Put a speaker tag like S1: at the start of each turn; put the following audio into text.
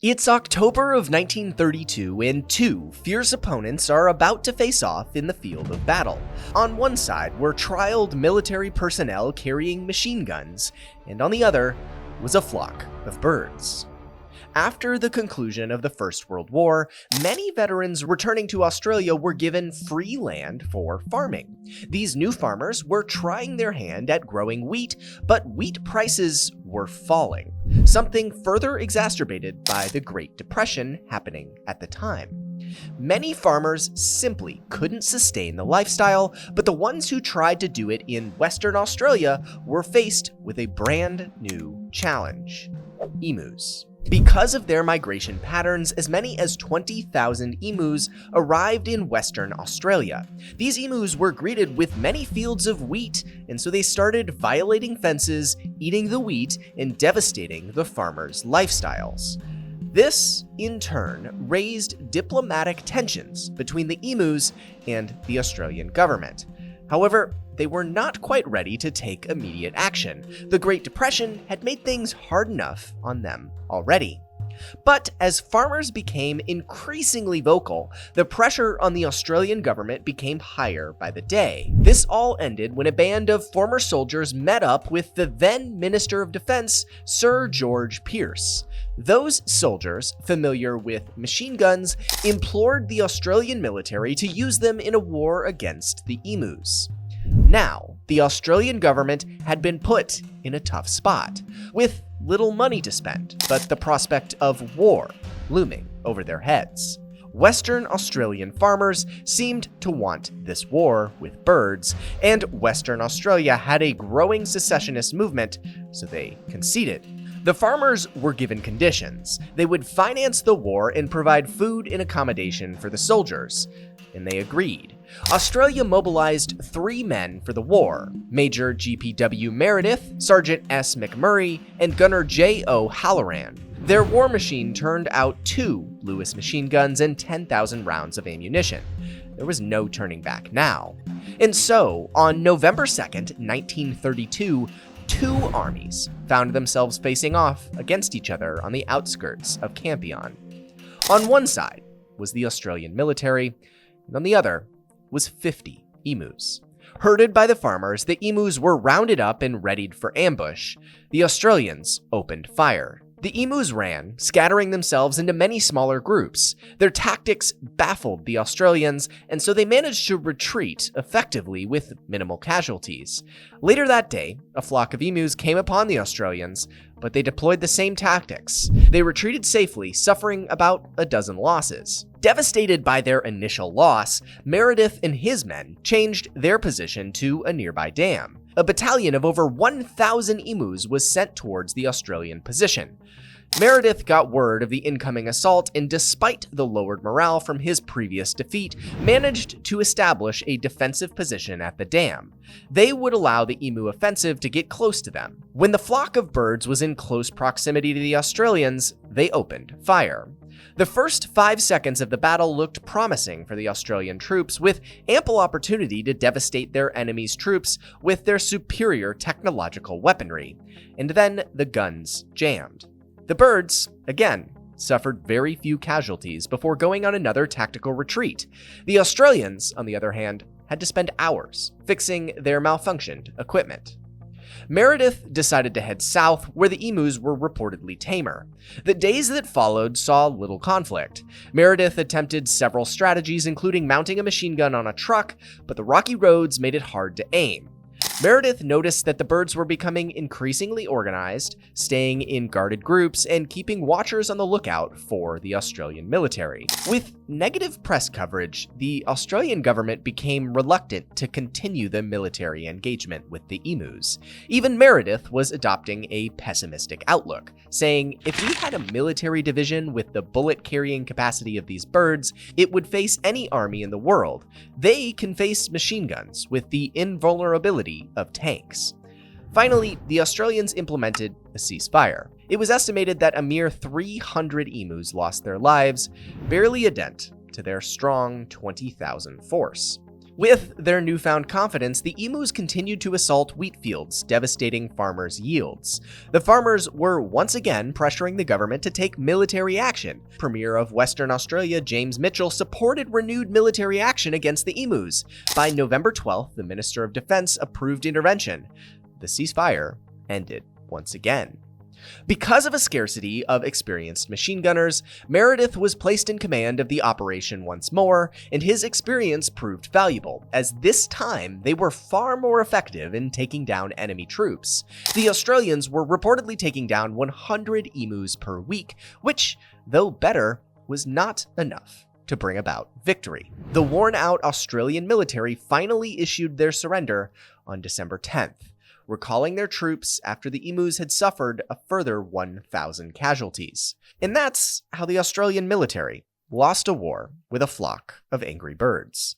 S1: It's October of 1932 and two fierce opponents are about to face off in the field of battle. On one side were trialed military personnel carrying machine guns, and on the other was a flock of birds. After the conclusion of the First World War, many veterans returning to Australia were given free land for farming. These new farmers were trying their hand at growing wheat, but wheat prices were falling, something further exacerbated by the Great Depression happening at the time. Many farmers simply couldn't sustain the lifestyle, but the ones who tried to do it in Western Australia were faced with a brand new challenge: emus. Because of their migration patterns, as many as 20,000 emus arrived in Western Australia. These emus were greeted with many fields of wheat, and so they started violating fences, eating the wheat, and devastating the farmers' lifestyles. This, in turn, raised diplomatic tensions between the emus and the Australian government. However, they were not quite ready to take immediate action. The Great Depression had made things hard enough on them already. But as farmers became increasingly vocal, the pressure on the Australian government became higher by the day. This all ended when a band of former soldiers met up with the then Minister of Defense, Sir George Pearce. Those soldiers, familiar with machine guns, implored the Australian military to use them in a war against the emus. Now, the Australian government had been put in a tough spot, with little money to spend, but the prospect of war looming over their heads. Western Australian farmers seemed to want this war with birds, and Western Australia had a growing secessionist movement, so they conceded. The farmers were given conditions. They would finance the war and provide food and accommodation for the soldiers, and they agreed. Australia mobilized 3 men for the war: Major GPW Meredith, Sergeant S. McMurray, and Gunner J.O. Halloran. Their war machine turned out 2 Lewis machine guns and 10,000 rounds of ammunition. There was no turning back now. And so, on November 2nd, 1932, 2 armies found themselves facing off against each other on the outskirts of Campion. On one side was the Australian military, and on the other was 50 emus. Herded by the farmers, the emus were rounded up and readied for ambush. The Australians opened fire. The emus ran, scattering themselves into many smaller groups. Their tactics baffled the Australians, and so they managed to retreat effectively with minimal casualties. Later that day, a flock of emus came upon the Australians, but they deployed the same tactics. They retreated safely, suffering about a dozen losses. Devastated by their initial loss, Meredith and his men changed their position to a nearby dam. A battalion of over 1,000 emus was sent towards the Australian position. Meredith got word of the incoming assault and, despite the lowered morale from his previous defeat, managed to establish a defensive position at the dam. They would allow the emu offensive to get close to them. When the flock of birds was in close proximity to the Australians, they opened fire. The first 5 seconds of the battle looked promising for the Australian troops, with ample opportunity to devastate their enemy's troops with their superior technological weaponry. And then the guns jammed. The birds, again, suffered very few casualties before going on another tactical retreat. The Australians, on the other hand, had to spend hours fixing their malfunctioned equipment. Meredith decided to head south, where the emus were reportedly tamer. The days that followed saw little conflict. Meredith attempted several strategies, including mounting a machine gun on a truck, but the rocky roads made it hard to aim. Meredith noticed that the birds were becoming increasingly organized, staying in guarded groups, and keeping watchers on the lookout for the Australian military. With negative press coverage, the Australian government became reluctant to continue the military engagement with the emus. Even Meredith was adopting a pessimistic outlook, saying, "If we had a military division with the bullet-carrying capacity of these birds, it would face any army in the world. They can face machine guns with the invulnerability of tanks." Finally, the Australians implemented a ceasefire. It was estimated that a mere 300 emus lost their lives, barely a dent to their strong 20,000 force. With their newfound confidence, the emus continued to assault wheat fields, devastating farmers' yields. The farmers were once again pressuring the government to take military action. Premier of Western Australia James Mitchell supported renewed military action against the emus. By November 12th, the Minister of Defense approved intervention. The ceasefire ended once again. Because of a scarcity of experienced machine gunners, Meredith was placed in command of the operation once more, and his experience proved valuable, as this time they were far more effective in taking down enemy troops. The Australians were reportedly taking down 100 emus per week, which, though better, was not enough to bring about victory. The worn-out Australian military finally issued their surrender on December 10th. Recalling their troops after the emus had suffered a further 1,000 casualties. And that's how the Australian military lost a war with a flock of angry birds.